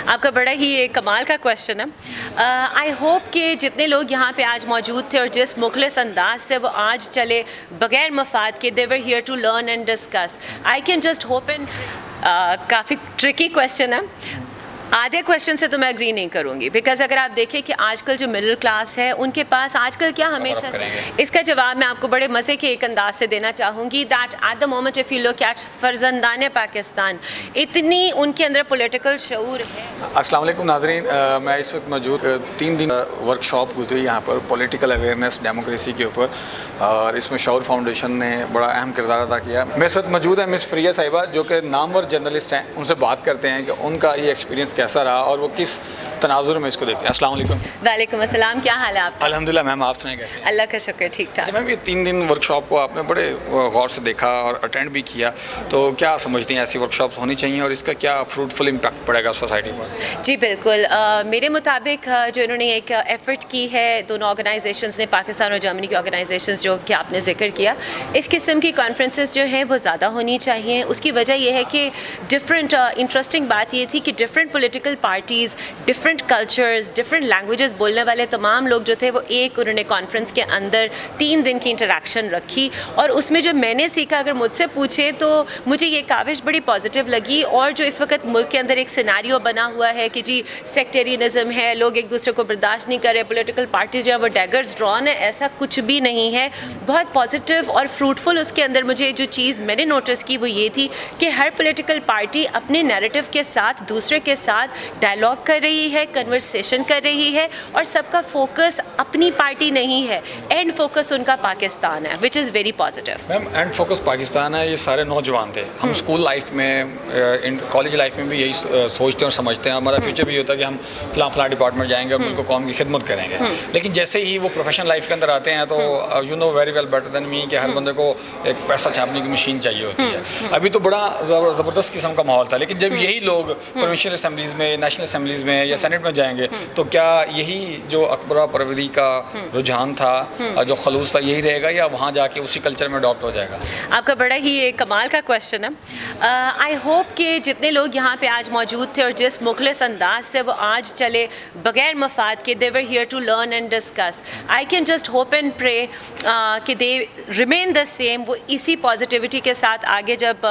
آپ کا بڑا ہی ایک کمال کا کویشچن ہے. آئی ہوپ کہ جتنے لوگ یہاں پہ آج موجود تھے اور جس مخلص انداز سے وہ آج چلے بغیر مفاد کے they were here to learn and discuss. I can just hope and کافی ٹرکی کویشچن ہے. آدھے کویشچن سے تو میں اگری نہیں کروں گی بیکاز اگر آپ دیکھیں کہ آج کل جو مڈل کلاس ہے ان کے پاس آج کل کیا ہمیشہ اس کا جواب میں آپ کو بڑے مزے کے ایک انداز سے دینا چاہوں گی that at the moment if you look at فرزندان پاکستان اتنی ان کے اندر پولیٹیکل شعور ہے. السلام علیکم ناظرین, میں اس وقت موجود 3 دن ورک شاپ گزری یہاں پر پولیٹیکل اویئرنیس ڈیموکریسی کے اوپر, اور اس میں شعور فاؤنڈیشن نے بڑا اہم کردار ادا کیا. میرے ساتھ موجود ہے مس فریہ صاحبہ جو کہ نامور جرنلسٹ ہیں. ان سے بات کرتے ہیں کہ ان کا یہ ایکسپیرینس کیسا رہا اور وہ کس تناظر میں اس کو دیکھتے ہیں. السلام علیکم. وعلیکم السلام, کیا حال ہے آپ کا؟ الحمدللہ میم, آپ سنائیں کیسے ہیں؟ اللہ کا شکر, ٹھیک ٹھاک. میم یہ 3 دن ورک شاپ کو آپ نے بڑے غور سے دیکھا اور اٹینڈ بھی کیا, تو کیا سمجھتے ہیں ایسی ورک شاپس ہونی چاہیے اور اس کا کیا فروٹفل امپیکٹ پڑے گا سوسائٹی پر؟ جی بالکل, میرے مطابق جو انہوں نے ایک ایفرٹ کی ہے دونوں آرگنائزیشنز نے, پاکستان اور جرمنی کی آرگنائزیشنز جو کہ آپ نے ذکر کیا, اس قسم کی کانفرنسز جو ہیں وہ زیادہ ہونی چاہیے. اس کی وجہ یہ ہے کہ ڈفرینٹ انٹرسٹنگ بات یہ تھی کہ different political parties, different cultures, different languages بولنے والے تمام لوگ جو تھے وہ ایک انہوں نے کانفرنس کے اندر 3 دن کی انٹریکشن رکھی. اور اس میں جو میں نے سیکھا اگر مجھ سے پوچھے تو مجھے یہ کاوش بڑی پازیٹیو لگی. اور جو اس وقت ملک کے اندر ایک سیناریو بنا ہوا ہے کہ جی سیکٹیرینزم ہے, لوگ ایک دوسرے کو برداشت نہیں کر رہے, پولیٹیکل پارٹیز جو ہے وہ ڈیگرز ڈرون ہے, ایسا کچھ بھی نہیں ہے. بہت پازیٹیو اور فروٹفل اس کے اندر مجھے جو چیز میں نے نوٹس کی وہ یہ تھی کہ ہر پولیٹیکل پارٹی اپنے نیریٹو کے ساتھ دوسرے کے ساتھ ڈائلاگ کر رہی ہے, کنورسیشن کر رہی ہے, اور سب کا فوکس اپنی پارٹی نہیں ہے, اینڈ فوکس ان کا پاکستان ہے, which is very positive. Ma'am and focus Pakistan ہے. یہ سارے نوجوان تھے, ہم اسکول لائف میں کالج لائف میں بھی یہی سوچتے ہیں اور سمجھتے ہیں, ہمارا فیوچر بھی ہوتا ہے کہ ہم فلاں ڈپارٹمنٹ جائیں گے اور ملک و قوم کی خدمت کریں گے. لیکن جیسے ہی وہ پروفیشنل لائف کے اندر آتے ہیں تو you know very well better than me کہ ہر بندے کو ایک پیسہ چھاپنے کی مشین چاہیے ہوتی ہے. ابھی تو بڑا زبردست قسم کا ماحول تھا, لیکن جب یہی لوگ پروونشل اسمبلیز میں, نیشنل اسمبلیز میں یا سینٹ میں جائیں گے تو کیا یہی جو اکبرہ پروری کا رجحان تھا, جو خلوص تھا, یہی رہے گا یا وہاں جا کے اسی کلچر میں اڈاپٹ ہو جائے گا؟ آپ کا بڑا ہی ایک کمال کا کویشچن ہے. آئی ہوپ کہ جتنے لوگ یہاں پہ آج موجود تھے اور جس مخلص انداز سے وہ آج چلے بغیر مفاد کے they were here to learn and discuss. I can just hope and pray کہ they remain the same. وہ اسی پازیٹیوٹی کے ساتھ آگے جب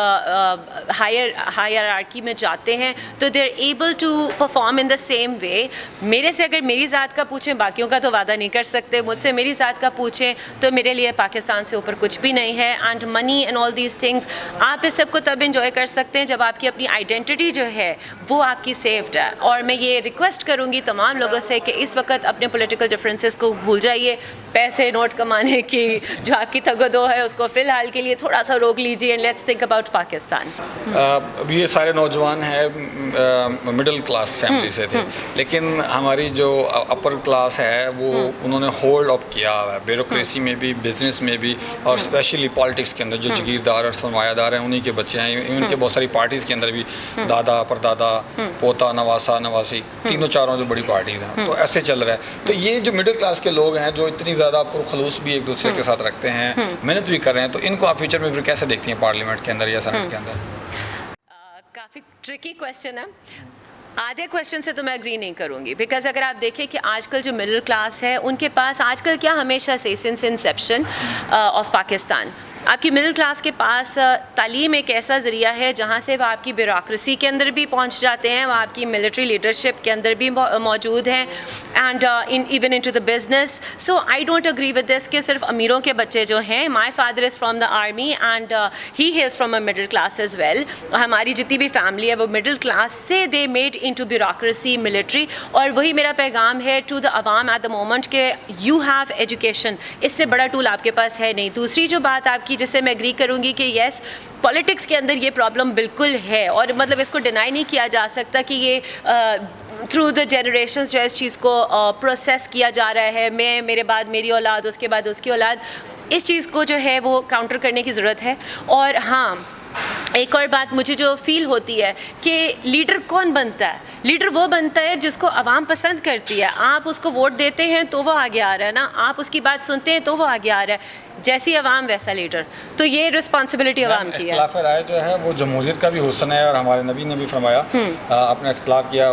ہائرارکی میں جاتے ہیں تو they're able to perform in the same way. میرے سے اگر میری ذات کا پوچھیں, باقیوں کا تو وعدہ نہیں کر سکتے, مجھ سے میری ذات کا پوچھیں تو میرے لیے پاکستان سے اوپر کچھ بھی نہیں ہے. And money and all these things آپ اس سب کو تب انجوائے کر سکتے ہیں جب آپ کی اپنی آئیڈینٹی جو ہے وہ آپ کی سیفڈ ہے. اور میں یہ ریکویسٹ کروں گی تمام لوگوں سے کہ اس وقت اپنے پولیٹیکل ڈفرینسز کو بھول جائیے, پیسے نوٹ کمانے کی جو آپ کی تگ و دو ہے اس کو فی الحال کے لیے تھوڑا سا روک لیجیے, and let's think about Pakistan. اب یہ سارے نوجوان ہیں مڈل کلاس فیملی سے تھے, لیکن ہماری جو اپر کلاس ہے وہ انہوں نے ہولڈ اپ کیا ہوا ہے بیوروکریسی میں بھی, بزنس میں بھی, اور اسپیشلی پالیٹکس کے اندر جو جگیردار اور سرمایہ دار ہیں انہی کے بچے ہیں. ان کے بہت ساری پارٹیز کے اندر بھی دادا, پردادا, پوتا, نواسا, نواسی, تینوں چاروں جو بڑی پارٹیز ہیں, تو ایسے چل رہا ہے. تو یہ جو مڈل کلاس کے لوگ ہیں جو اتنی زیادہ پرخلوص بھی ایک دوسرے کے ساتھ رکھتے ہیں, محنت بھی کر رہے ہیں, تو ان کو آپ فیوچر میں پھر کیسے دیکھتی ہیں پارلیمنٹ کے اندر یا سینٹ کے اندر؟ کافی ٹرکی کویشچن ہے. آدھے کویشچن سے تو میں اگری نہیں کروں گی بیکاز اگر آپ دیکھیں کہ آج کل جو مڈل کلاس ہے ان کے پاس آج کل کیا ہمیشہ سے سنس انسیپشن آف پاکستان آپ کی مڈل کلاس کے پاس تعلیم ایک ایسا ذریعہ ہے جہاں سے وہ آپ کی بیوروکریسی کے اندر بھی پہنچ جاتے ہیں, وہ آپ کی ملٹری لیڈرشپ کے اندر بھی موجود ہیں, and even into the business. So I don't agree with this کہ صرف امیروں کے بچے جو ہیں, my father is from the army and he hails from a middle class as well. ہماری جتنی بھی فیملی ہے وہ مڈل کلاس سے they made into bureaucracy, military, اور وہی میرا پیغام ہے ٹو دا عوام ایٹ دا مومنٹ کہ یو ہیو ایجوکیشن, اس سے بڑا ٹول آپ کے پاس ہے نہیں. دوسری جو بات آپ کی جس سے میں اگری کروں گی کہ یس پالیٹکس کے اندر یہ پرابلم بالکل ہے, اور مطلب اس کو ڈینائی نہیں کیا جا سکتا کہ یہ تھرو دا جنریشنز جو ہے اس چیز کو پروسیس کیا جا رہا ہے. میں, میرے بعد میری اولاد, اس کے بعد اس کی اولاد, اس چیز کو جو ہے وہ کاؤنٹر کرنے کی ضرورت ہے. اور ہاں ایک اور بات مجھے جو فیل ہوتی ہے کہ لیڈر کون بنتا ہے, لیڈر وہ بنتا ہے جس کو عوام پسند کرتی ہے. آپ اس کو ووٹ دیتے ہیں تو وہ آگے آ رہا ہے نا, آپ اس کی بات سنتے ہیں تو وہ آگے آ رہا ہے, جیسی عوام ویسا لیڈر. تو یہ رسپانسبلٹی عوام کی ہے. اختلاف رائے جو ہے وہ جمہوریت کا بھی حسن ہے, اور ہمارے نبی نے بھی فرمایا اپنے اختلاف کیا